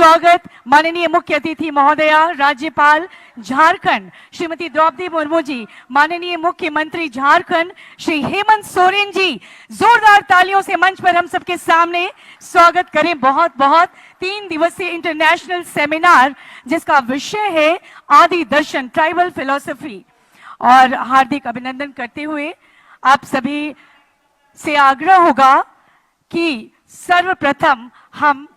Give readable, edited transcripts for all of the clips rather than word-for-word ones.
स्वागत माननीय मुख्य अतिथि महोदया राज्यपाल झारखंड श्रीमती द्रौपदी मुर्मू जी, माननीय मुख्यमंत्री झारखंड श्री हेमंत सोरेन जी, जोरदार तालियों से मंच पर हम सबके सामने स्वागत करें। बहुत बहुत 3 दिवसीय इंटरनेशनल सेमिनार जिसका विषय है आदि दर्शन ट्राइबल फिलॉसफी, और हार्दिक अभिनंदन करते हुए आप सभी से आग्रह होगा कि सर्वप्रथम हम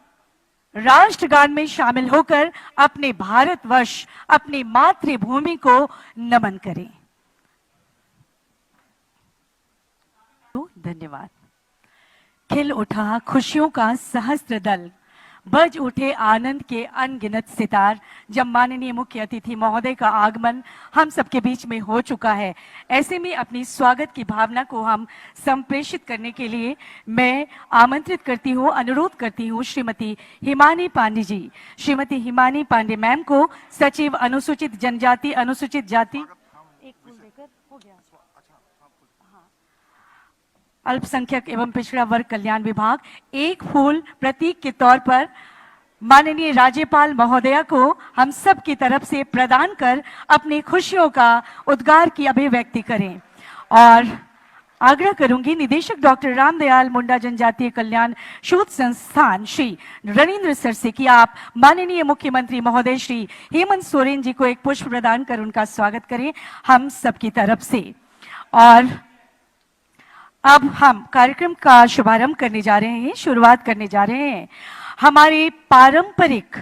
राष्ट्रगान में शामिल होकर अपने भारतवर्ष, अपनी मातृभूमि को नमन करें। धन्यवाद। खिल उठा खुशियों का सहस्त्र दल, बज उठे आनंद के अनगिनत सितार, जब माननीय मुख्य अतिथि महोदय का आगमन हम सबके बीच में हो चुका है, ऐसे में अपनी स्वागत की भावना को हम संप्रेषित करने के लिए मैं आमंत्रित करती हूँ, अनुरोध करती हूँ श्रीमती हिमानी पांडे जी। श्रीमती हिमानी पांडे मैम को सचिव अनुसूचित जनजाति अनुसूचित जाति अल्पसंख्यक एवं पिछड़ा वर्ग कल्याण विभाग एक फूल प्रतीक के तौर पर माननीय राज्यपाल महोदया को हम सब की तरफ से प्रदान कर अपनी खुशियों का उद्गार की अभिव्यक्ति करें। और आग्रह करूंगी निदेशक डॉक्टर रामदयाल मुंडा जनजातीय कल्याण शोध संस्थान श्री रणेंद्र सर से कि आप माननीय मुख्यमंत्री महोदय श्री हेमंत सोरेन जी को एक पुष्प प्रदान कर उनका स्वागत करें हम सब की तरफ से। और अब हम कार्यक्रम का शुभारंभ करने जा रहे हैं, शुरुआत करने जा रहे हैं हमारे पारंपरिक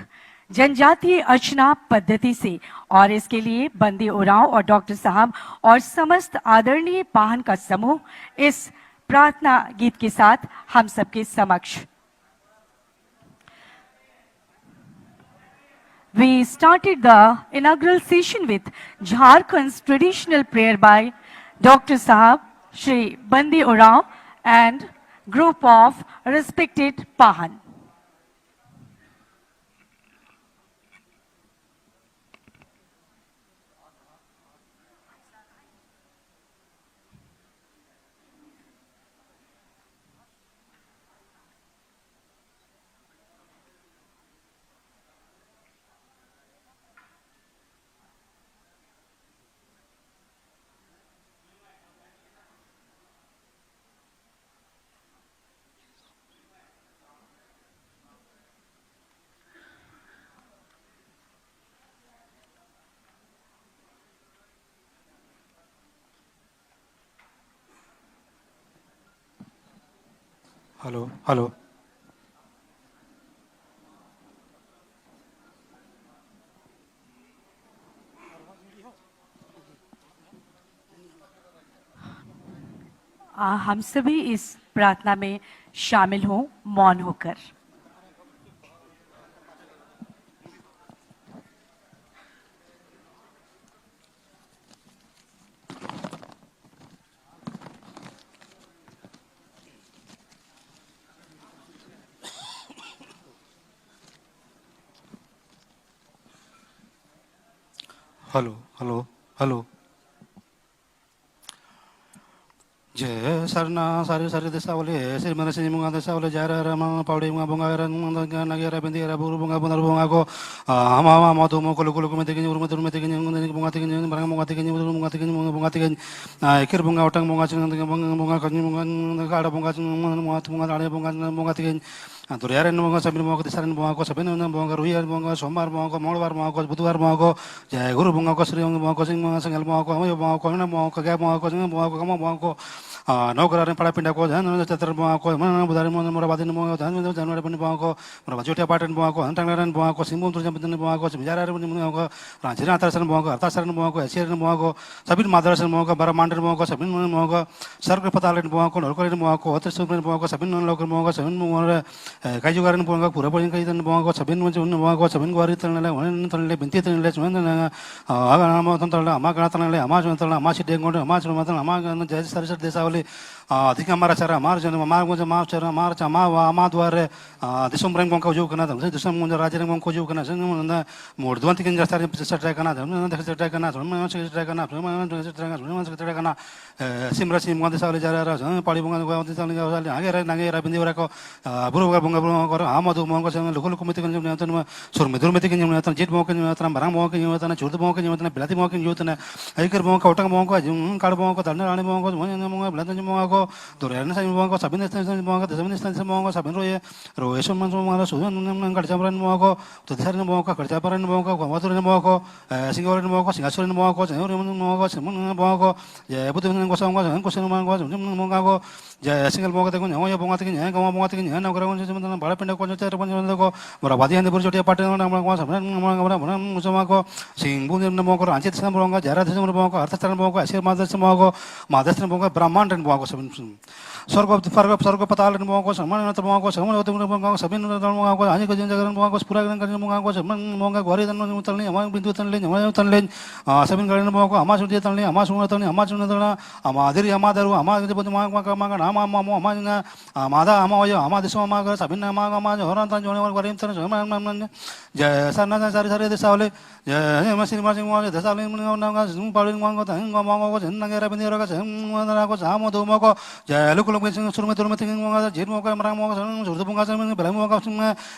जनजातीय अर्चना पद्धति से, और इसके लिए बंदी उरांव और डॉक्टर साहब और समस्त आदरणीय पाहन का समूह इस प्रार्थना गीत के साथ हम सबके समक्ष। We started the inaugural session with Jharkhand's traditional prayer by Dr. Sahab, Shri Bandi Oraon and group of respected Pahan. Hello hello हम सभी इस प्रार्थना में शामिल हों मौन होकर। हेलो हेलो हेलो जय सरना सारे सारे देशा बोले श्री मन श्री मुंगा देशा बोले जय राम पावड़े मुंगा बुंगा रन नगेरा बिंदी रा बुरु बुंगा बुनर बुंगा को हम हम मधु मो कुल कुल में तेगिन उर्म तुर्म तेगिन बुंगा तेगिन बरंग बुंगा तेगिन बुंगा तेगिन बुंगा तेगिन एकर बुंगा ओटंग बुंगा चिंग बुंगा कनि बुंगा काड़ा बुंगा मुंगा बुंगा दाड़े बुंगा तेगिन दुरियारन बुंगा सबिन बुंगा दिसरन बुंगा को सबिन बुंगा रुहियार बुंगा सोमवार बुंगा को मंगलवार बुंगा को बुधवार बुंगा को जय गुरु बुंगा को श्री बुंगा को सिंह बुंगा संगल बुंगा को हम बुंगा को ना बुंगा को गया बुंगा को सिंह बुंगा को कम बुंगा को नौकरारे पड़ा पिंडा को धन चतर बुंगा को मन बुधारे मन मोरा बादिन बुंगा धन जनवरी बन बुंगा को मोरा बजोटिया पाटन बुंगा को हंटांगरन बुंगा को सिंबुन तुरजन बदन बुंगा को मिजारार बन बुंगा को रांझिना तरसन बुंगा को अरतासरन बुंगा को एशियरन बुंगा को सबिन मादरसन बुंगा को बरा मांडर बुंगा को सबिन बुंगा को सर्ग पतालन बुंगा को नरकरन बुंगा को हतर सुबन बुंगा को सबिन लोकर बुंगा को सबिन बुंगा काजुगारन बुंगा पूरा पड़िन कई बुंगा को सबिन बुंगा को सबिन ग्वारी तलले वन तलले बिंती तलले सुन आगा नाम तलले अमा गणा तलले अमा सुन तलले अमा सिद्धे गोंड अमा सुन तलले अमा जय सरसर Sauli, Tika Marachara, Marjan, Margo, Marchara, Marcha, Mawa, Madware, the Sombran Gonko Jukana, the Sam Rajan Gonko Jukana, and more than taking just a Dragana, the Dragana, Simrasim, one the Sali Jara, Palibunga, the Sali Nagara, Binduraco, Buruga Bunga, Amadu Mongos, and the local committee, Surmidumatic in Yutan, Jet Mokan, Baram Mokan, Yutan, Churda Mokan, Yutan, Blati Mokan, Yutan, Iker Monko, Monko, Carbonco, Tanani Mongo, Blatan Mongo, Dorian Mongo, Sabin Mongo, the 7 Mongo, Sabin Roye, Roation Mongo, Sudan, Carchabaran Mongo, to the Saran Mongo, Carchabaran Mongo, Water Mongo, Single Mongo, Singasoran Mongo, Mongo, Simon Mongo, Yabutan Gosangos, and Cosamangos, Mongago, single Mongo, Bongatin, Mongatin, and Ogram, Parapenda Conjata, Morabadi and the Burjoti Pattern, Musamago, Sing Bundan Mongo, Anchit Samronga, Jarad Mongo, Arthur Mongo, Asir Mother Mongo, Mother Mongo, Brahman and Mongo. Sorgo Sorgo Patal and Mongo, someone at the Mongo, someone of the Mongo, Sabin Mongo, Aniko Mongo, Puragan Mongo, Monga, Guaridan, one Bintutan Lane, one Lane, Sabin Garan Mongo, Amasu Detanli, Amasu, Amasu, Amadiri, Amadaru, Amadu, Amamana, Amada, Amoya, Amadisoma, Sabina Magama, Horantan, Guarintan, Sana Sari the Sale, Masin Martin, the Salin, Palin Mongo, Mongo, and Nagara Beniragas, Amado Mogo, Local Surmaturmatin, Jimoka, Ramos, Zurbugas, Belamoka,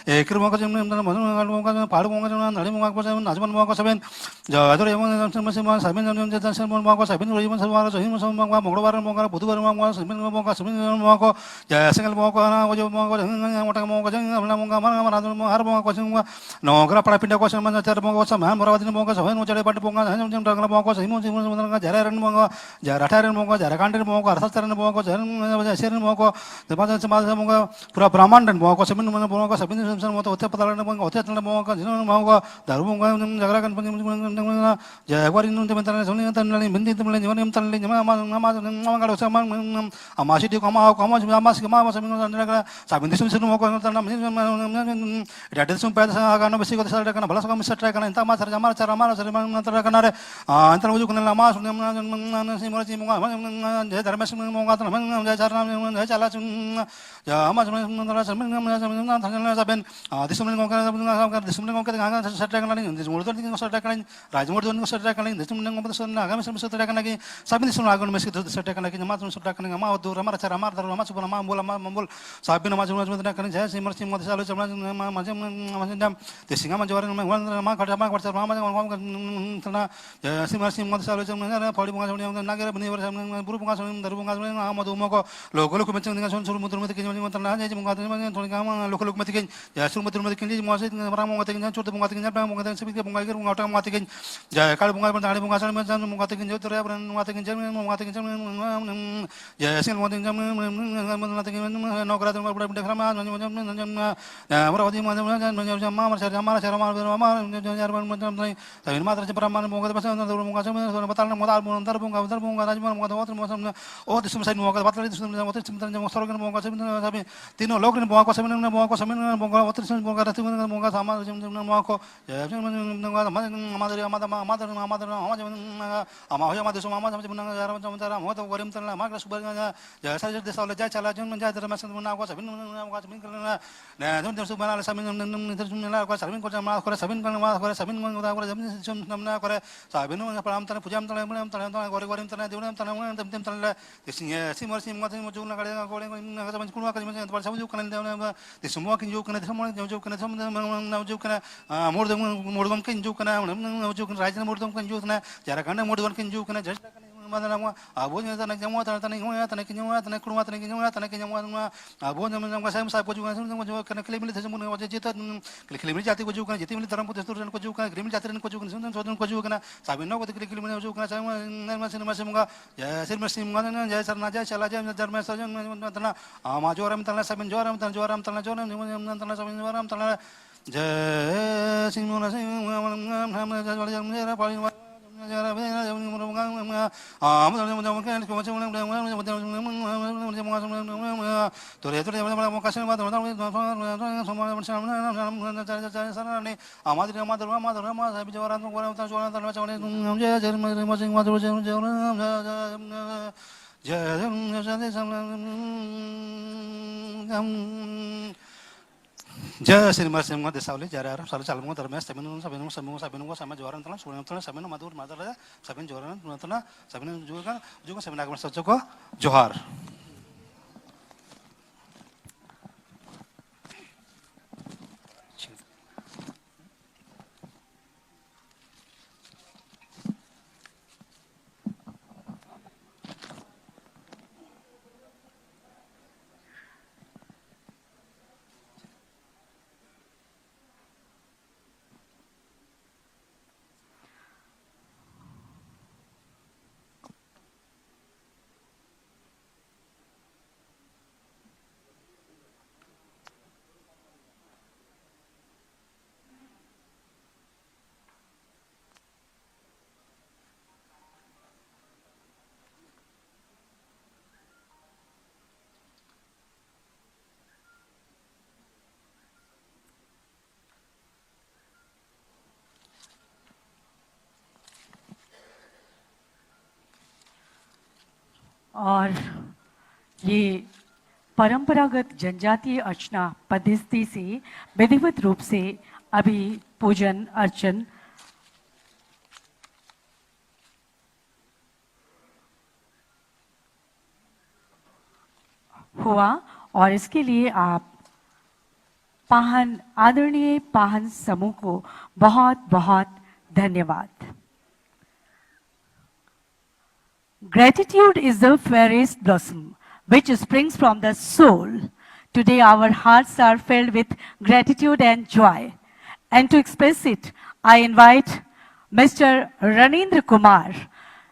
Ekrumoka, Palmonga, Nalimonga, Nasman Moka 7, Jadorian, Sabin, Moka, Sabin, Raymond, Moga, Moga, Putuar, Sabin Moka, Sabin Moko, Single Moka, Moka, no Grapapinda question, Manatamo, some Hammeradin Moka, Jarapaponga, Moka, Jaran Moga, Jaratan Moga, Jarakantan Moka, Saran Moka, Sharon Moko, the Pazan Moga, Brahman and Moka, Sabin Moka, Sabin, Hotel Moka, Moga, the Runga, Jarakan, Jaguarin, the Mental, Bendim, Amashiti, Kama, Sabin, Radisum Pazagano, Sigo, Balasam, Satrakan, and Tamas, Ramara, Antalukan, Lamas, Tino Logan Bongo, Semin Bongo, Semin Bongo, Bongo, Sama, Moko, Mother, Amaya, Mother, Warimton, Marcus Berga, the Sola Jachala, Jazz, Massaman, was Madama, Abuja, Tanaka, Tanaka, Tanaka, Tanaka, Abuna, Sam Sapo, can claim it as a moon of the Jitan, Kilimijati, Kojuka, Jitim, Tarampus, and Kojuka, Grimjatan, Kojukan, Kojukana, Sabino, the Kilimina, Masimanga, Silmasim, Jasana, Shalajan, Jarmasan, Majoram, Tana, Sabin Joram, Tanjoram, Tanajoram, Tanajoram, Tana, Simona, Jaya Sri Marsi Munga Desa Uli Jara Arab Salu Calmunga Termes Sabinu Sabinu Sabinu Sabinu sama Joran Telah Sunan Telah Sabinu Madur Madur Sabinu Joran Telah Sabinu juga Sabinu Agama Joko Johar. और ये परंपरागत जनजातीय अर्चना पद्धति से विधिवत रूप से अभी पूजन अर्चन हुआ और इसके लिए आप पाहन आदरणीय पाहन समूह को बहुत बहुत धन्यवाद। Gratitude is the fairest blossom which springs from the soul. Today our hearts are filled with gratitude and joy. And to express it, I invite Mr. Ranendra Kumar,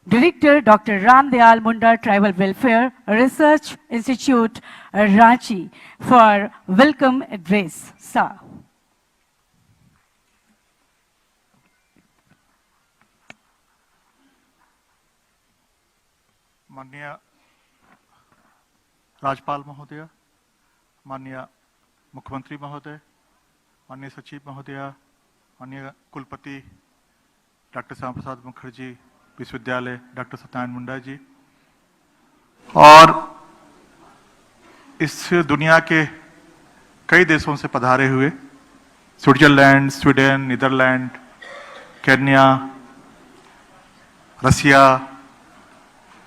Director Dr. Ramdayal Munda Tribal Welfare Research Institute, Ranchi, for welcome address. Sir. माननीय राज्यपाल महोदय, माननीय मुख्यमंत्री महोदय, माननीय सचिव महोदय, माननीय कुलपति डॉक्टर श्यामा प्रसाद मुखर्जी विश्वविद्यालय डॉक्टर सत्यनारायण मुंडा जी, और इस दुनिया के कई देशों से पधारे हुए स्विट्जरलैंड, स्वीडन, नीदरलैंड, केन्या, रसिया,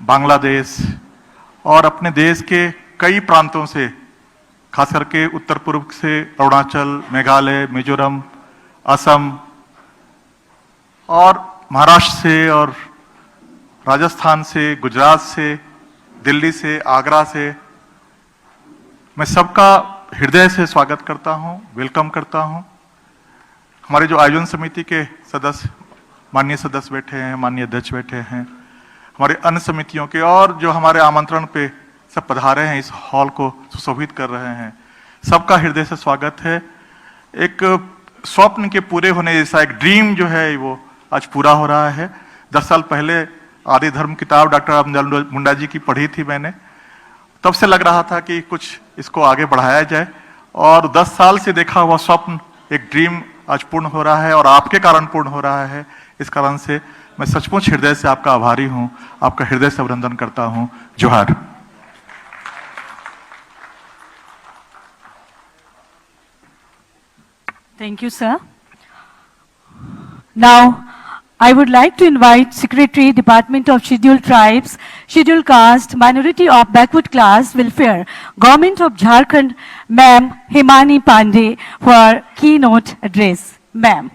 बांग्लादेश और अपने देश के कई प्रांतों से, खास करके उत्तर पूर्व से अरुणाचल, मेघालय, मिजोरम, असम और महाराष्ट्र से और राजस्थान से, गुजरात से, दिल्ली से, आगरा से, मैं सबका हृदय से स्वागत करता हूं, वेलकम करता हूं। हमारे जो आयोजन समिति के सदस्य, माननीय सदस्य बैठे हैं, माननीय अध्यक्ष बैठे हैं, हमारे अन्य समितियों के और जो हमारे आमंत्रण पे सब पधारे हैं, इस हॉल को सुशोभित कर रहे हैं, सबका हृदय से स्वागत है। एक स्वप्न के पूरे होने जैसा एक ड्रीम जो है वो आज पूरा हो रहा है। 10 साल पहले आदि धर्म किताब डॉक्टर रामदयाल मुंडा जी की पढ़ी थी मैंने, तब से लग रहा था कि कुछ इसको आगे बढ़ाया जाए, और 10 साल से देखा हुआ स्वप्न, एक ड्रीम आज पूर्ण हो रहा है और आपके कारण पूर्ण हो रहा है। इस कारण से मैं सचमुच हृदय से आपका आभारी हूं, आपका हृदय से अभिनंदन करता हूं। जोहार। Thank you, sir. Now, I would like to invite Secretary, Department of Scheduled Tribes, Scheduled Caste, Minority of Backward Class Welfare, Government of Jharkhand, Ma'am Himani Pandey, for keynote address. Ma'am.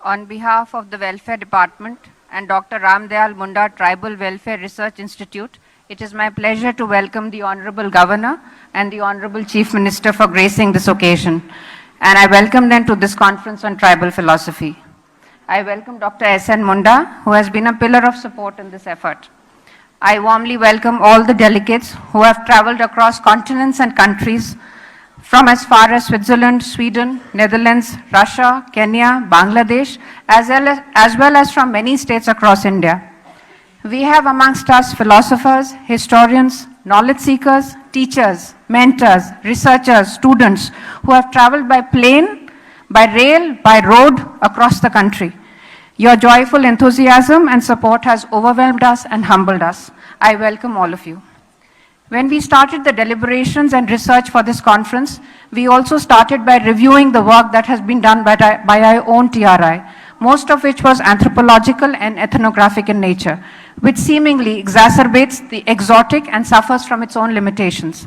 On behalf of the Welfare Department and Dr. Ramdayal Munda Tribal Welfare Research Institute, it is my pleasure to welcome the Honorable Governor and the Honorable Chief Minister for gracing this occasion. And I welcome them to this conference on tribal philosophy. I welcome Dr. S.N. Munda, who has been a pillar of support in this effort. I warmly welcome all the delegates who have traveled across continents and countries from as far as Switzerland, Sweden, Netherlands, Russia, Kenya, Bangladesh, as well as from many states across India. We have amongst us philosophers, historians, knowledge seekers, teachers, mentors, researchers, students who have traveled by plane, by rail, by road across the country. Your joyful enthusiasm and support has overwhelmed us and humbled us. I welcome all of you. When we started the deliberations and research for this conference, we also started by reviewing the work that has been done by our own TRI, most of which was anthropological and ethnographic in nature, which seemingly exacerbates the exotic and suffers from its own limitations.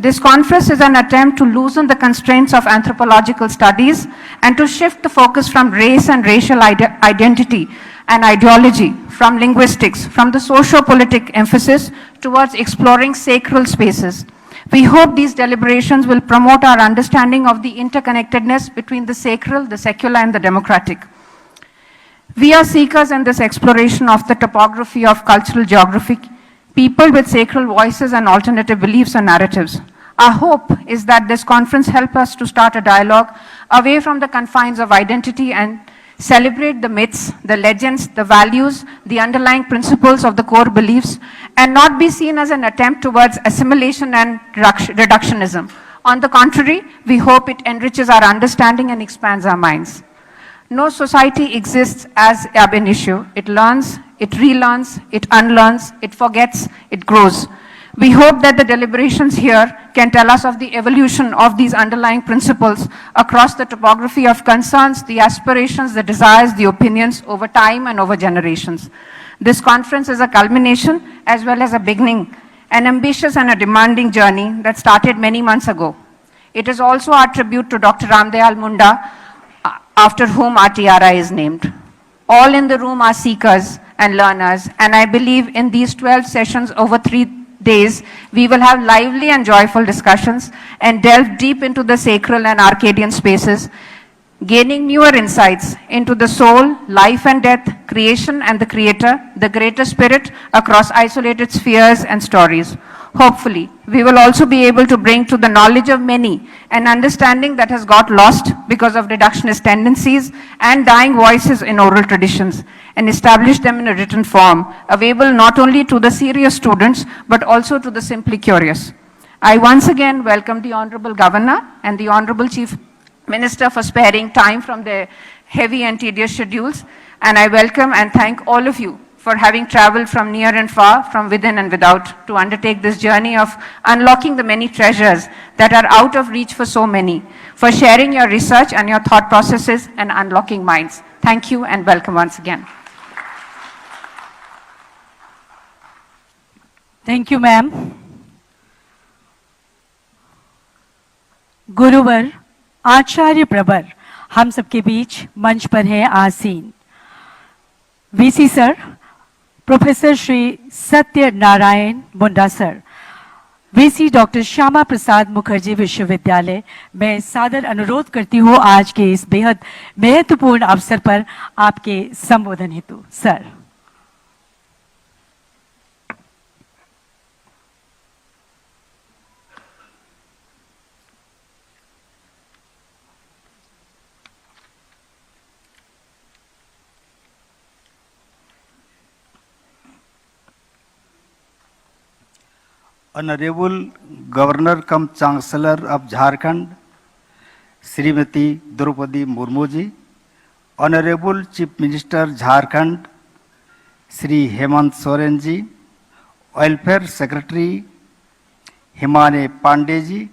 This conference is an attempt to loosen the constraints of anthropological studies and to shift the focus from race and racial identity and ideology, from linguistics, from the socio-politic emphasis towards exploring sacral spaces. We hope these deliberations will promote our understanding of the interconnectedness between the sacral, the secular, and the democratic. We are seekers in this exploration of the topography of cultural geography, people with sacral voices and alternative beliefs and narratives. Our hope is that this conference help us to start a dialogue away from the confines of identity and celebrate the myths, the legends, the values, the underlying principles of the core beliefs, and not be seen as an attempt towards assimilation and reductionism. On the contrary, we hope it enriches our understanding and expands our minds. No society exists as ab initio. It learns, it relearns, it unlearns, it forgets, it grows. We hope that the deliberations here can tell us of the evolution of these underlying principles across the topography of concerns, the aspirations, the desires, the opinions over time and over generations. This conference is a culmination as well as a beginning, an ambitious and a demanding journey that started many months ago. It is also our tribute to Dr. Ram Dayal Munda, after whom our TRI is named. All in the room are seekers and learners, and I believe in these 12 sessions over 3 days, we will have lively and joyful discussions and delve deep into the sacral and Arcadian spaces, gaining newer insights into the soul, life and death, creation and the creator, the greater spirit across isolated spheres and stories. Hopefully, we will also be able to bring to the knowledge of many an understanding that has got lost because of reductionist tendencies and dying voices in oral traditions, and establish them in a written form, available not only to the serious students, but also to the simply curious. I once again welcome the Honorable Governor and the Honorable Chief Minister for sparing time from their heavy and tedious schedules, and I welcome and thank all of you for having traveled from near and far, from within and without, to undertake this journey of unlocking the many treasures that are out of reach for so many, for sharing your research and your thought processes and unlocking minds. Thank you and welcome once again. Thank you ma'am. गुरुवर आचार्य प्रवर हम सबके बीच मंच पर हैं आसीन। VC sir, professor Shri Satyanarayan Munda sir, VC doctor Shyama Prasad Mukherjee विश्वविद्यालय, मैं सादर अनुरोध करती हूँ आज के इस बेहद महत्वपूर्ण अवसर पर आपके संबोधन हेतु। Sir. Honorable Governor cum Chancellor of Jharkhand, Srimati Draupadi Murmu ji, Honorable Chief Minister Jharkhand, Sri Hemant Soren ji, Welfare Secretary Himane Pandey ji,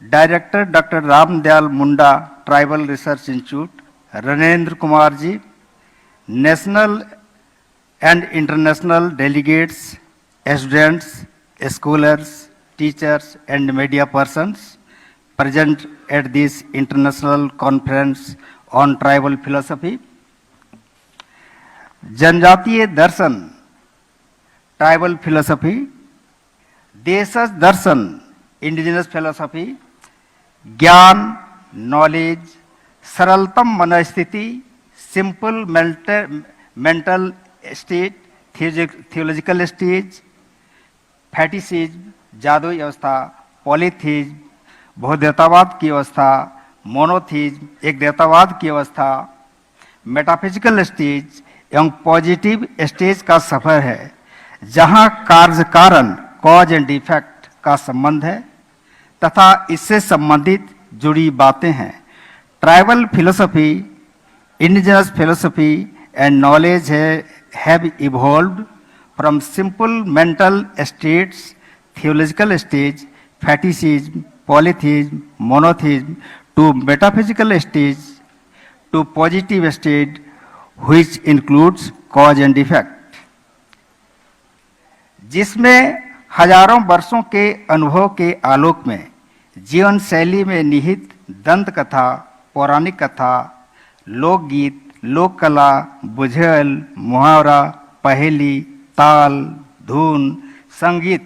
Director Dr. Ram Dayal Munda Tribal Research Institute, Ranendra Kumar ji, National and international delegates, students, scholars, teachers and media persons present at this international conference on tribal philosophy. जनजातीय दर्शन, tribal philosophy, देशज दर्शन, indigenous philosophy, ज्ञान, knowledge, सरलतम मनस्थिति, simple mental state, theological stage, fetishism, जादुई अवस्था, पॉलीथिज्म, बहुदेवतावाद की अवस्था, मोनोथिज्म, एक देवतावाद की अवस्था, मेटाफिजिकल स्टेज एवं पॉजिटिव स्टेज का सफर है, जहां कार्य कारण कॉज एंड इफेक्ट का संबंध है तथा इससे संबंधित जुड़ी बातें हैं। Tribal philosophy, indigenous philosophy and knowledge have evolved from simple mental states, theological stage, fetishism, polytheism, monotheism, to metaphysical stage, to positive state, which includes cause and effect, जिसमें हजारों वर्षों के अनुभव के आलोक में जीवन शैली में निहित दंत कथा, पौराणिक कथा, लोकगीत, लोक कला, बुझेल, मुहावरा, पहेली, ताल, धुन, संगीत,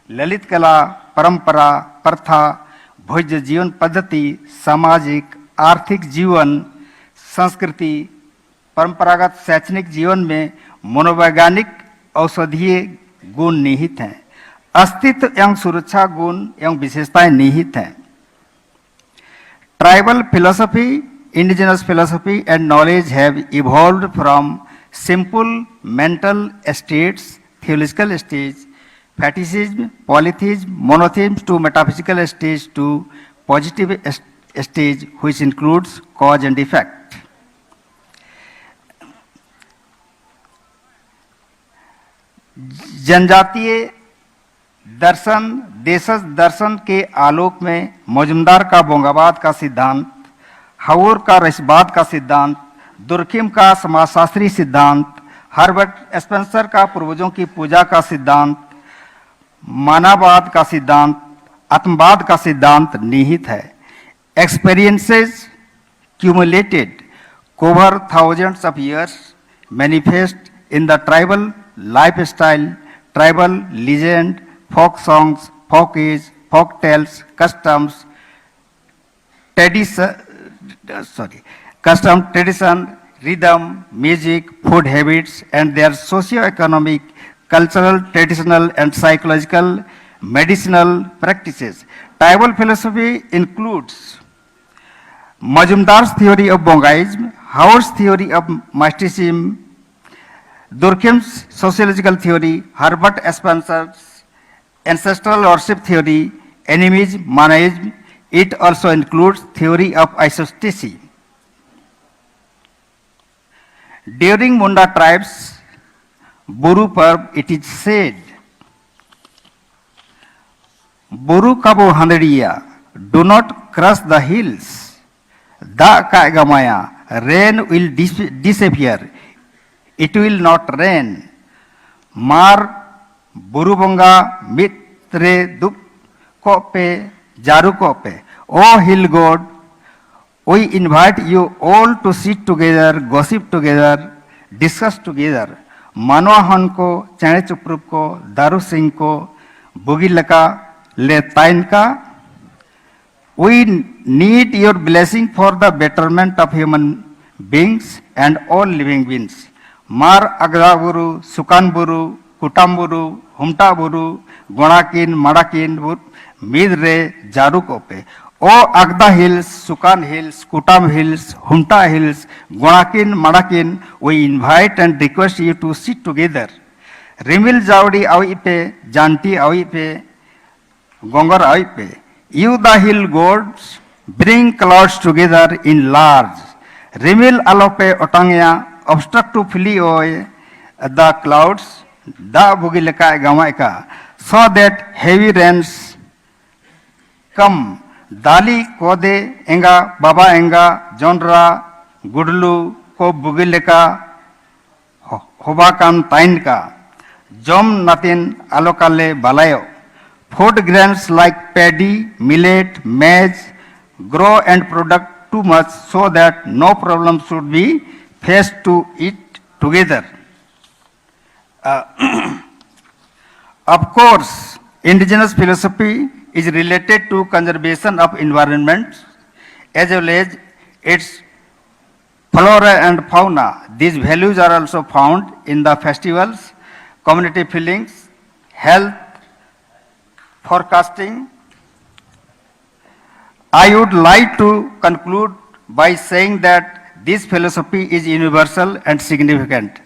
ललित कला, परंपरा, प्रथा, भोज्य जीवन पद्धति, सामाजिक, आर्थिक जीवन, संस्कृति, परंपरागत शैक्षणिक जीवन में मनोवैज्ञानिक औषधीय गुण निहित हैं। अस्तित्व एवं सुरक्षा गुण एवं विशेषताएं निहित हैं। Tribal philosophy, indigenous philosophy and knowledge have evolved from simple mental states, theological stage, fetishism, polytheism, monotheism, to metaphysical stage, to positive stage, which includes cause and effect. जनजातीय दर्शन, देशज दर्शन के आलोक में मौजूमदार का बोंगाबाद का सिद्धांत, हाउर का रसबाद का सिद्धांत, दुर्खिम का समाजशास्त्री सिद्धांत, हर्बर्ट स्पेंसर का पूर्वजों की पूजा का सिद्धांत, मानववाद का सिद्धांत, आत्मवाद का सिद्धांत निहित है। Experiences accumulated over thousands of years manifest in the tribal lifestyle, tribal legend, folk songs, folk age, folk tales, customs, tradition, rhythm, music, food habits, and their socio-economic, cultural, traditional, and psychological, medicinal practices. Tribal philosophy includes Majumdar's theory of Bongaism, Howard's theory of mysticism, Durkheim's sociological theory, Herbert Spencer's ancestral worship theory, animism, monism. It also includes theory of isostacy. During Munda tribes Buru Parv, it is said, Buru Kabu Handriya, do not cross the hills. Da Kaigamaya, rain will disappear. It will not rain. Mar Burubonga Mitre Duk Kope Jarukope. O hill god, we invite you all to sit together, gossip together, discuss together. Manohan ko, Chane Chuprup ko, Daru Singh ko, Bugilaka, Le Tain ka. We need your blessing for the betterment of human beings and all living beings. Mar Agdaburu, Sukanburu, Kutamburu, Humtaburu, Gonakin, Madakin, Midre, Jarukope. O Agda Hills, Sukan Hills, Kutam Hills, Humta Hills, Gonakin, Madakin, we invite and request you to sit together. Rimil Jaudi Awipe, Janti Awipe, Gongar Awipe. You the hill gods, bring clouds together in large. Rimil Alope Otangya, obstruct to flee away the clouds, da Bugileka Gamaika, so that heavy rains come. Dali Kode Enga, Baba Enga, Jondra, Gudlu, Ko Bugileka, Hobakan Tainka, Jom Natin Alokale Balayo. Food grains like paddy, millet, maize grow and produce too much so that no problem should be faced to eat together. Of course, indigenous philosophy is related to conservation of environment as well as its flora and fauna. These values are also found in the festivals, community feelings, health, forecasting. I would like to conclude by saying that this philosophy is universal and significant.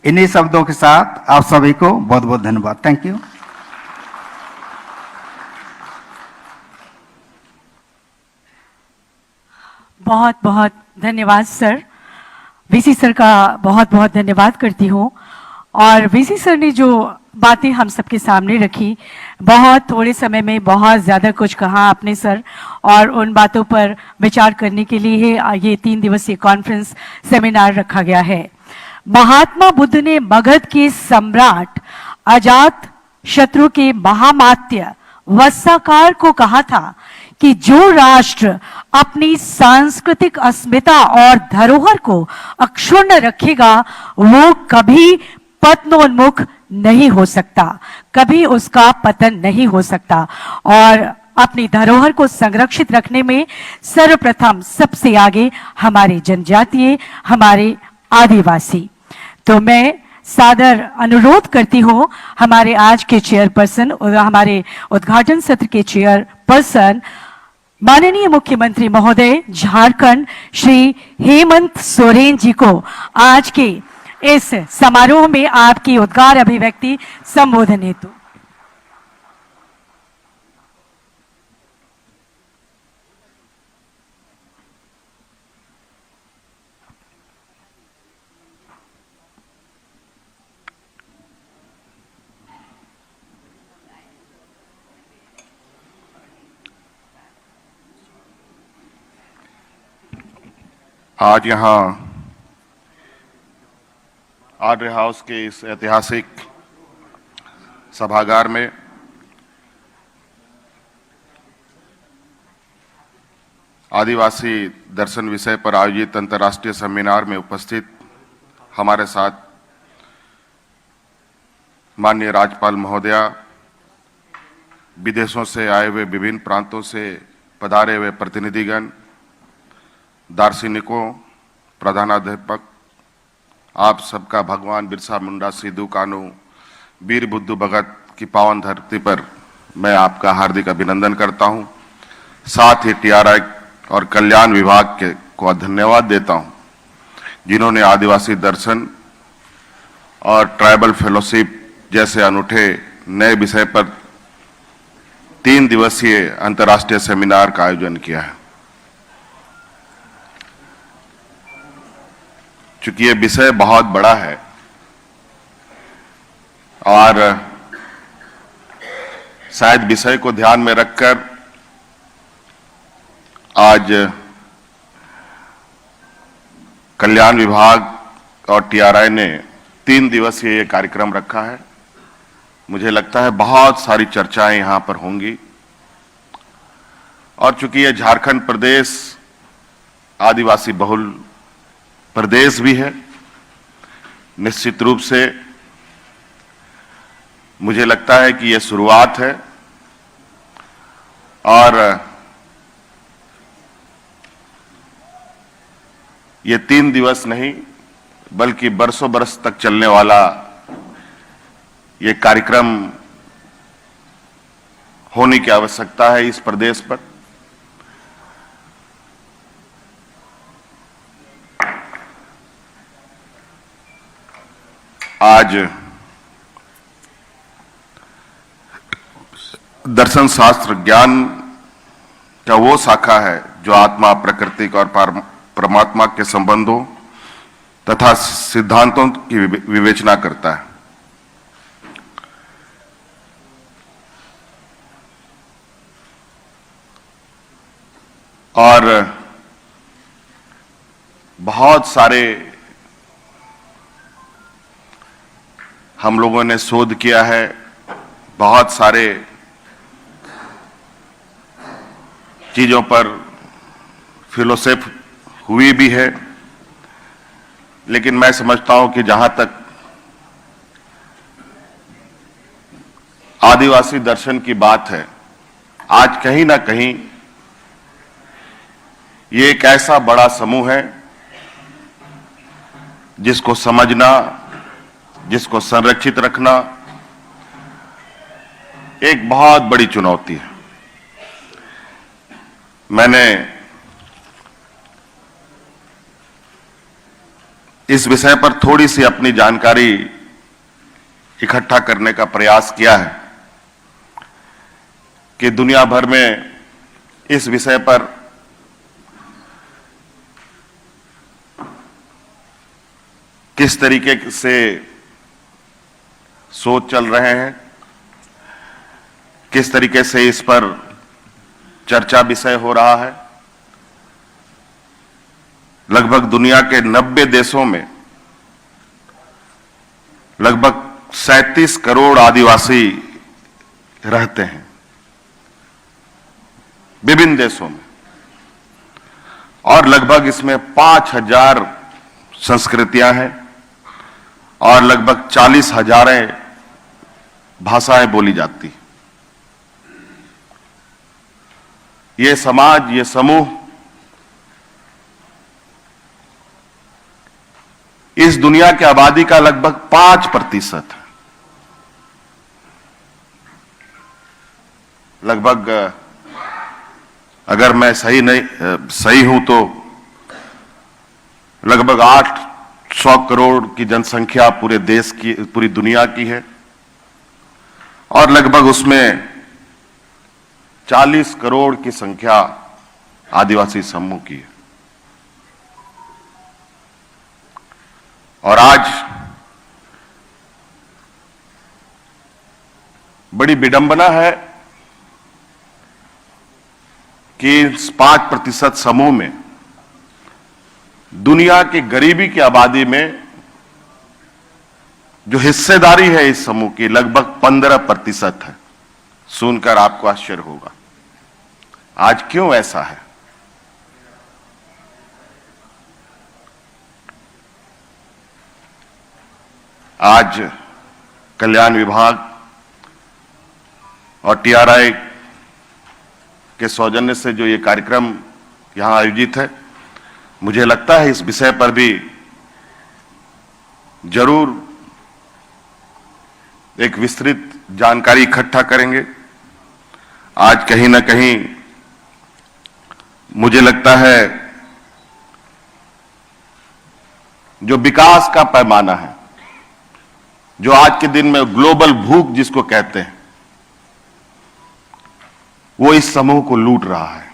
इन्हीं शब्दों के साथ आप सभी को बहुत बहुत धन्यवाद. Thank you. बहुत बहुत धन्यवाद सर। वीसी सर का बहुत बहुत धन्यवाद करती हूँ। और वीसी सर ने जो बातें हम सबके सामने रखी, बहुत थोड़े समय में बहुत ज़्यादा कुछ कहा आपने सर, और उन बातों पर विचार करने के लिए ये 3 दिवसीय कॉन्फ्रेंस सेमिनार रखा गया है। महात्मा बुद्ध ने मगध के सम्राट अजात शत्रु के महामात्य वत्साकार को कहा था कि जो राष्ट्र अपनी सांस्कृतिक अस्मिता और धरोहर को अक्षुण्ण रखेगा वो कभी पतनोन्मुख नहीं हो सकता, कभी उसका पतन नहीं हो सकता। और अपनी धरोहर को संरक्षित रखने में सर्वप्रथम सबसे आगे हमारे जनजातीय, हमारे आदिवासी। तो मैं सादर अनुरोध करती हूँ हमारे आज के चेयरपर्सन और हमारे उद्घाटन सत्र के चेयरपर्सन माननीय मुख्यमंत्री महोदय झारखंड श्री हेमंत सोरेन जी को आज के इस समारोह में आपकी उद्गार अभिव्यक्ति संबोधन हेतु। आज यहाँ आर्य हाउस के इस ऐतिहासिक सभागार में आदिवासी दर्शन विषय पर आयोजित अंतर्राष्ट्रीय सेमिनार में उपस्थित हमारे साथ माननीय राज्यपाल महोदया, विदेशों से आए हुए विभिन्न प्रांतों से पधारे हुए प्रतिनिधिगण, दार्शनिकों, प्रधानाध्यापक, आप सबका भगवान बिरसा मुंडा, सिद्धू कानू, वीर बुद्धू भगत की पावन धरती पर मैं आपका हार्दिक अभिनंदन करता हूं। साथ ही टीआरआई और कल्याण विभाग को धन्यवाद देता हूं, जिन्होंने आदिवासी दर्शन और ट्राइबल फेलोशिप जैसे अनूठे नए विषय पर 3 दिवसीय अंतर्राष्ट्रीय सेमिनार का आयोजन किया है। चूंकि ये विषय बहुत बड़ा है और शायद विषय को ध्यान में रखकर आज कल्याण विभाग और टीआरआई ने 3 दिवसीय ये कार्यक्रम रखा है। मुझे लगता है बहुत सारी चर्चाएं यहां पर होंगी और चूंकि ये झारखंड प्रदेश आदिवासी बहुल प्रदेश भी है, निश्चित रूप से मुझे लगता है कि यह शुरुआत है और ये 3 दिवस नहीं बल्कि बरसों बरस तक चलने वाला ये कार्यक्रम होने की आवश्यकता है इस प्रदेश पर। आज दर्शन शास्त्र ज्ञान का वो शाखा है जो आत्मा, प्रकृति और परमात्मा के संबंधों तथा सिद्धांतों की विवेचना करता है। और बहुत सारे हम लोगों ने शोध किया है, बहुत सारे चीजों पर फिलोसोफ हुई भी है, लेकिन मैं समझता हूं कि जहां तक आदिवासी दर्शन की बात है, आज कहीं ना कहीं ये एक ऐसा बड़ा समूह है जिसको समझना, जिसको संरक्षित रखना एक बहुत बड़ी चुनौती है। मैंने इस विषय पर थोड़ी सी अपनी जानकारी इकट्ठा करने का प्रयास किया है कि दुनिया भर में इस विषय पर किस तरीके से सोच चल रहे हैं, किस तरीके से इस पर चर्चा विषय हो रहा है। लगभग दुनिया के 90 देशों में लगभग 37 करोड़ आदिवासी रहते हैं विभिन्न देशों में, और लगभग इसमें 5000 संस्कृतियां हैं और लगभग 40,000 भाषाएं बोली जाती। ये समाज, ये समूह इस दुनिया की आबादी का लगभग 5% है। लगभग, अगर मैं सही हूं तो लगभग 800 करोड़ की जनसंख्या पूरे देश की, पूरी दुनिया की है, और लगभग उसमें 40 करोड़ की संख्या आदिवासी समूह की है। और आज बड़ी विडंबना है कि इस 5% समूह में दुनिया की गरीबी की आबादी में जो हिस्सेदारी है इस समूह की लगभग 15% है। सुनकर आपको आश्चर्य होगा। आज क्यों ऐसा है? आज कल्याण विभाग और टीआरआई के सौजन्य से जो ये कार्यक्रम यहां आयोजित है, मुझे लगता है इस विषय पर भी जरूर एक विस्तृत जानकारी इकट्ठा करेंगे। आज कहीं ना कहीं मुझे लगता है जो विकास का पैमाना है, जो आज के दिन में ग्लोबल भूख जिसको कहते हैं, वो इस समूह को लूट रहा है।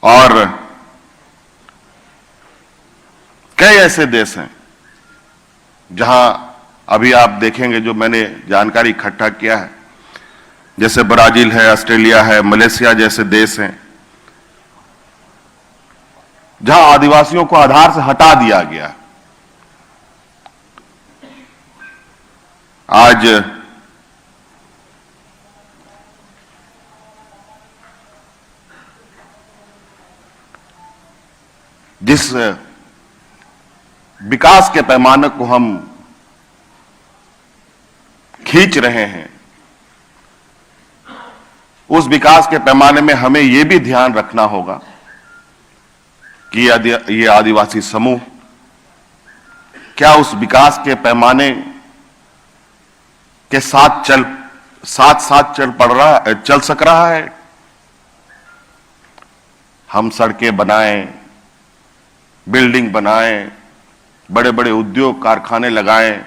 और कई ऐसे देश हैं जहां अभी आप देखेंगे, जो मैंने जानकारी इकट्ठा किया है, जैसे ब्राजील है, ऑस्ट्रेलिया है, मलेशिया जैसे देश हैं, जहां आदिवासियों को आधार से हटा दिया गया। आज जिस विकास के पैमाने को हम खींच रहे हैं, उस विकास के पैमाने में हमें यह भी ध्यान रखना होगा कि ये आदिवासी समूह क्या उस विकास के पैमाने के साथ चल सक रहा है। हम सड़कें बनाएं, बिल्डिंग बनाएं, बड़े बड़े उद्योग कारखाने लगाएं,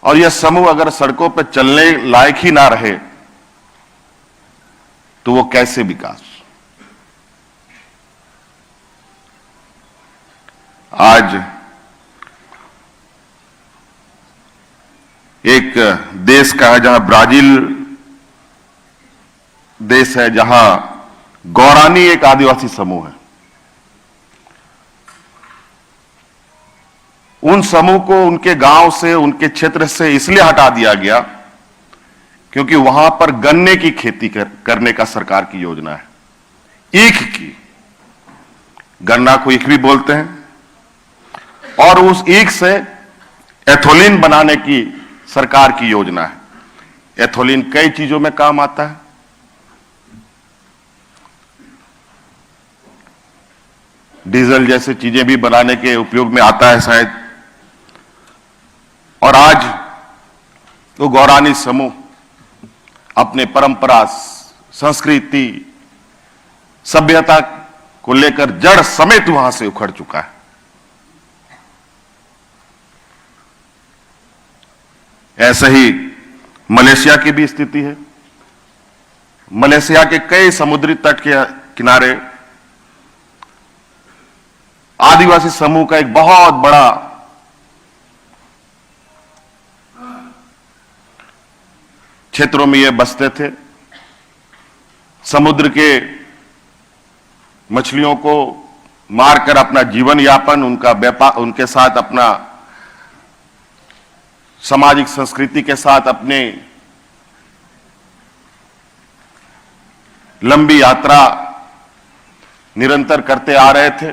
और यह समूह अगर सड़कों पर चलने लायक ही ना रहे तो वो कैसे विकास? आज एक देश का है जहां ब्राजील देश है, जहां गौरानी एक आदिवासी समूह है। उन समूह को उनके गांव से, उनके क्षेत्र से इसलिए हटा दिया गया क्योंकि वहां पर गन्ने की खेती करने का सरकार की योजना है। ईख की, गन्ना को ईख भी बोलते हैं, और उस ईख से एथोलिन बनाने की सरकार की योजना है। एथोलिन कई चीजों में काम आता है। डीजल जैसे चीजें भी बनाने के उपयोग में आता है शायद। और आज वो गौरानी समूह अपने परंपरा, संस्कृति, सभ्यता को लेकर जड़ समेत वहां से उखड़ चुका है। ऐसे ही मलेशिया की भी स्थिति है। मलेशिया के कई समुद्री तट के किनारे आदिवासी समूह का एक बहुत बड़ा क्षेत्रों में ये बसते थे। समुद्र के मछलियों को मारकर अपना जीवन यापन, उनका व्यापार, उनके साथ अपना सामाजिक संस्कृति के साथ अपने लंबी यात्रा निरंतर करते आ रहे थे।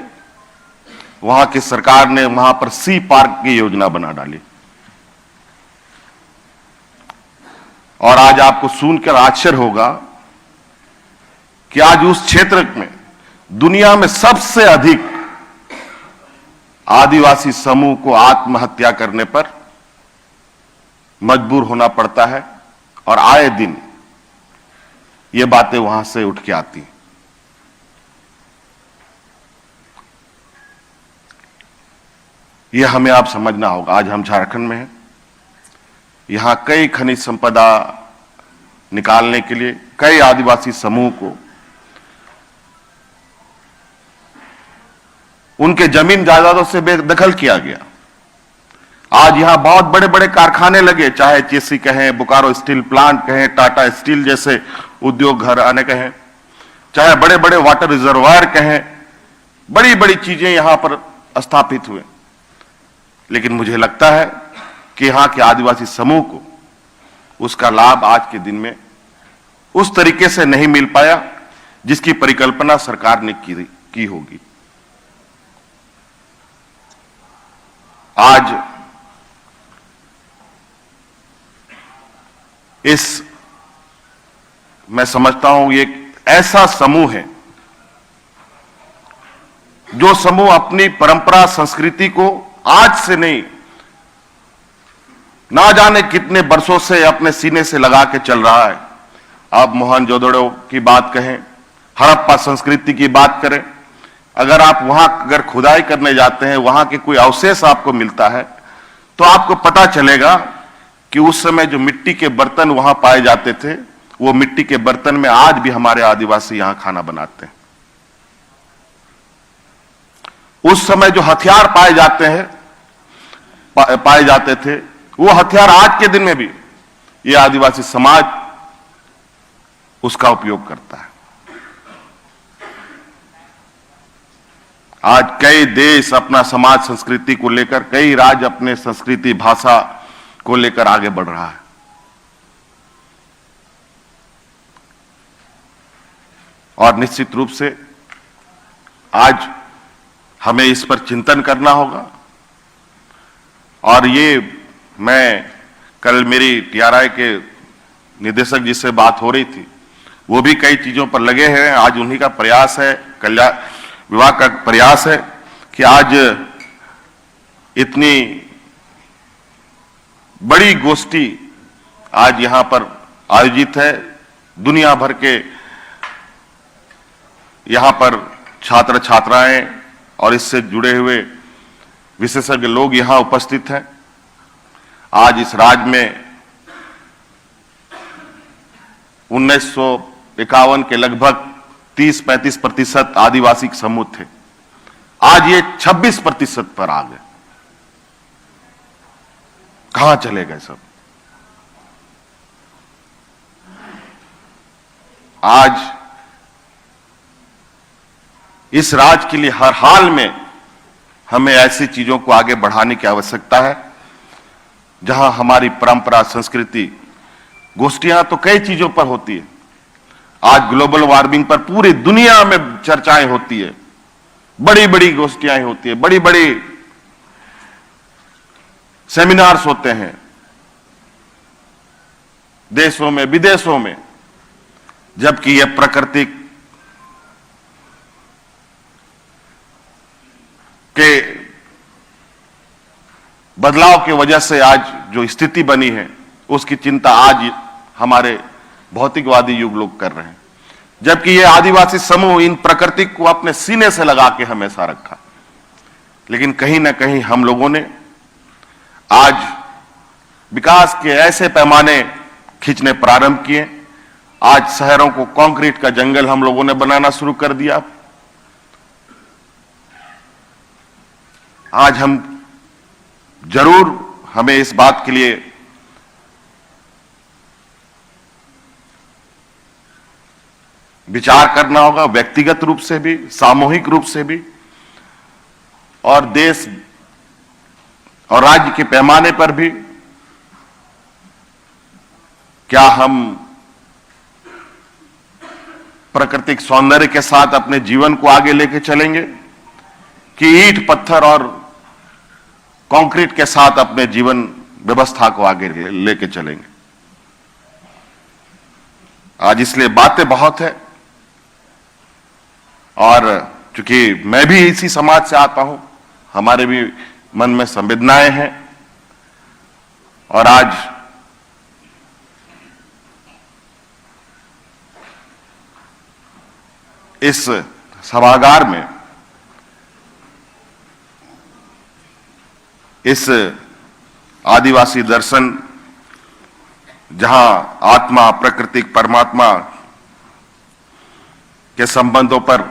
वहां की सरकार ने वहां पर सी पार्क की योजना बना डाली और आज आपको सुनकर आश्चर्य होगा कि आज उस क्षेत्र में दुनिया में सबसे अधिक आदिवासी समूह को आत्महत्या करने पर मजबूर होना पड़ता है और आए दिन ये बातें वहां से उठ के आती हैं। यह हमें आप समझना होगा। आज हम झारखंड में हैं, यहां कई खनिज संपदा निकालने के लिए कई आदिवासी समूह को उनके जमीन जायदादों से बेदखल किया गया। आज यहां बहुत बड़े बड़े कारखाने लगे, चाहे चेसी कहें, बोकारो स्टील प्लांट कहें, टाटा स्टील जैसे उद्योग घर आने कहें, चाहे बड़े बड़े वाटर रिजर्वायर कहें, बड़ी बड़ी चीजें यहां पर स्थापित हुए। लेकिन मुझे लगता है कि यहां के आदिवासी समूह को उसका लाभ आज के दिन में उस तरीके से नहीं मिल पाया जिसकी परिकल्पना सरकार ने की होगी। आज मैं समझता हूं ये एक ऐसा समूह है जो समूह अपनी परंपरा संस्कृति को आज से नहीं, ना जाने कितने वर्षों से अपने सीने से लगा के चल रहा है। आप मोहनजोदड़ो की बात कहें, हड़प्पा संस्कृति की बात करें, अगर आप वहां अगर खुदाई करने जाते हैं, वहां के कोई अवशेष आपको मिलता है तो आपको पता चलेगा कि उस समय जो मिट्टी के बर्तन वहां पाए जाते थे, वो मिट्टी के बर्तन में आज भी हमारे आदिवासी यहां खाना बनाते हैं। उस समय जो हथियार पाए जाते थे, वो हथियार आज के दिन में भी ये आदिवासी समाज उसका उपयोग करता है। आज कई देश अपना समाज संस्कृति को लेकर, कई राज्य अपने संस्कृति भाषा को लेकर आगे बढ़ रहा है। और निश्चित रूप से आज हमें इस पर चिंतन करना होगा। और ये मैं कल मेरी टीआरआई के निदेशक जी से बात हो रही थी, वो भी कई चीजों पर लगे हैं। आज उन्हीं का प्रयास है, कल्याण विभाग का प्रयास है कि आज इतनी बड़ी गोष्ठी आज यहां पर आयोजित है। दुनिया भर के यहां पर छात्र छात्राएं और इससे जुड़े हुए विशेषज्ञ लोग यहां उपस्थित हैं। आज इस राज्य में 1951 के लगभग 30-35% आदिवासी समूह थे, आज ये 26% पर आ गए। कहां चले गए सब? आज इस राज्य के लिए हर हाल में हमें ऐसी चीजों को आगे बढ़ाने की आवश्यकता है जहां हमारी परंपरा संस्कृति, गोष्ठियां तो कई चीजों पर होती है। आज ग्लोबल वार्मिंग पर पूरी दुनिया में चर्चाएं होती है, बड़ी बड़ी गोष्ठियां होती है, बड़ी बड़ी सेमिनार्स होते हैं देशों में विदेशों में, जबकि यह प्राकृतिक के बदलाव की वजह से आज जो स्थिति बनी है उसकी चिंता आज हमारे भौतिकवादी युग लोग कर रहे हैं, जबकि ये आदिवासी समूह इन प्रकृति को अपने सीने से लगा के हमेशा रखा। लेकिन कहीं ना कहीं हम लोगों ने आज विकास के ऐसे पैमाने खींचने प्रारंभ किए आज शहरों को कंक्रीट का जंगल हम लोगों ने बनाना शुरू कर दिया। आज जरूर हमें इस बात के लिए विचार करना होगा, व्यक्तिगत रूप से भी, सामूहिक रूप से भी, और देश और राज्य के पैमाने पर भी। क्या हम प्राकृतिक सौंदर्य के साथ अपने जीवन को आगे लेके चलेंगे कि ईंट पत्थर और कंक्रीट के साथ अपने जीवन व्यवस्था को आगे लेके चलेंगे? आज इसलिए बातें बहुत है, और चूंकि मैं भी इसी समाज से आता हूं, हमारे भी मन में संवेदनाएं हैं, और आज इस सभागार में इस आदिवासी दर्शन, जहां आत्मा, प्रकृति, परमात्मा के संबंधों पर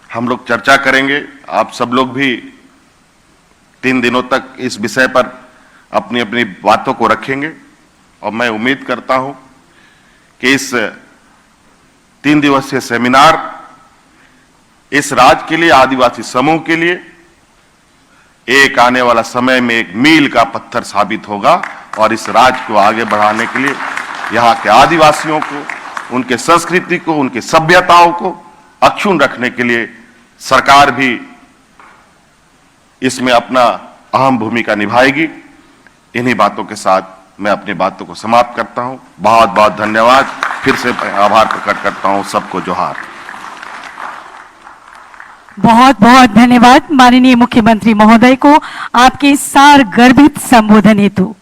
हम लोग चर्चा करेंगे। आप सब लोग भी 3 दिनों तक इस विषय पर अपनी अपनी बातों को रखेंगे, और मैं उम्मीद करता हूं कि इस 3 दिवसीय सेमिनार इस राज्य के लिए, आदिवासी समूह के लिए एक आने वाला समय में एक मील का पत्थर साबित होगा, और इस राज्य को आगे बढ़ाने के लिए यहाँ के आदिवासियों को, उनके संस्कृति को, उनकी सभ्यताओं को अक्षुण्ण रखने के लिए सरकार भी इसमें अपना अहम भूमिका निभाएगी। इन्हीं बातों के साथ मैं अपनी बातों को समाप्त करता हूं। बहुत बहुत धन्यवाद। फिर से आभार प्रकट करता हूं। सबको जोहार। बहुत बहुत धन्यवाद माननीय मुख्यमंत्री महोदय को आपके सार गर्भित संबोधन हेतु।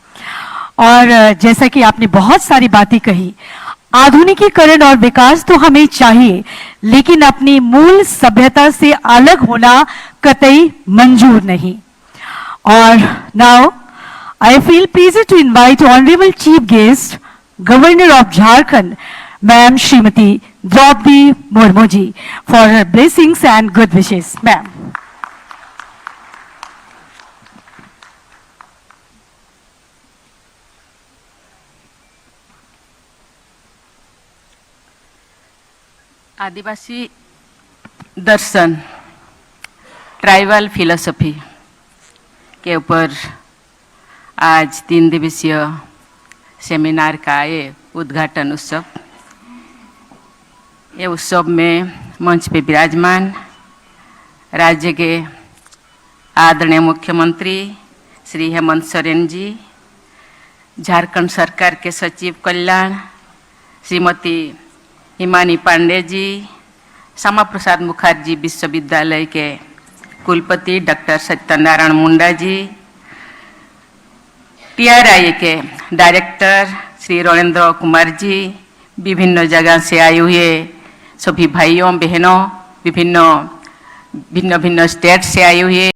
और जैसा कि आपने बहुत सारी बातें कही, आधुनिकीकरण और विकास तो हमें चाहिए, लेकिन अपनी मूल सभ्यता से अलग होना कतई मंजूर नहीं। और now I feel pleased to invite honourable chief guest, governor of Jharkhand, ma'am Shrimati Droupadi Murmu ji, for her blessings and good wishes. Ma'am. आदिवासी दर्शन, ट्राइबल फिलोसफी के ऊपर आज 3 दिवसीय सेमिनार का ये उद्घाटन उत्सव। ये उत्सव में मंच पे विराजमान राज्य के आदरणीय मुख्यमंत्री श्री हेमंत सोरेन जी, झारखंड सरकार के सचिव कल्याण श्रीमती हिमानी पांडे जी, श्यामा प्रसाद मुखर्जी विश्वविद्यालय के कुलपति डॉक्टर सत्यनारायण मुंडा जी, TRIA के डायरेक्टर श्री रोनेन्द्र कुमार जी, विभिन्न जगह से आए हुए सभी भाइयों बहनों, भिन्न भिन्न स्टेट से आए हुए